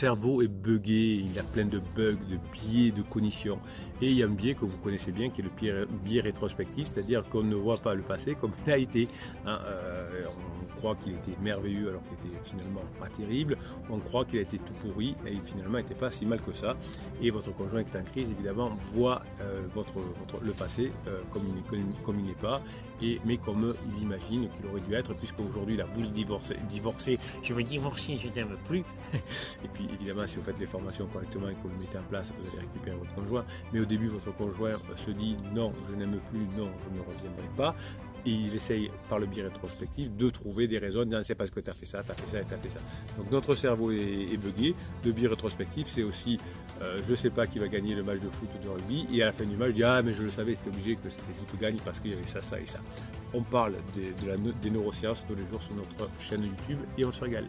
cerveau est buggé, il a plein de bugs, de biais de cognition. Et il y a un biais que vous connaissez bien qui est le biais rétrospectif, c'est-à-dire qu'on ne voit pas le passé comme il a été. On croit qu'il était merveilleux alors qu'il était finalement pas terrible. On croit qu'il a été tout pourri et finalement il n'était pas si mal que ça. Et votre conjoint qui est en crise, évidemment, voit le passé comme il n'est pas, mais comme il imagine qu'il aurait dû être, puisqu'aujourd'hui, là, vous le divorcez, je veux divorcer, je t'aime plus. Et puis, évidemment, si vous faites les formations correctement et que vous le mettez en place, vous allez récupérer votre conjoint. Mais au début, votre conjoint se dit non, je n'aime plus, non, je ne reviendrai pas. Et il essaye, par le biais rétrospectif, de trouver des raisons. Non, c'est parce que tu as fait ça, tu as fait ça et tu as fait ça. Donc notre cerveau est buggé. Le biais rétrospectif, c'est aussi, je ne sais pas qui va gagner le match de foot ou de rugby. Et à la fin du match, je dis, ah, mais je le savais, c'était obligé que cette équipe gagne parce qu'il y avait ça, ça et ça. On parle des neurosciences tous les jours sur notre chaîne YouTube et on se régale.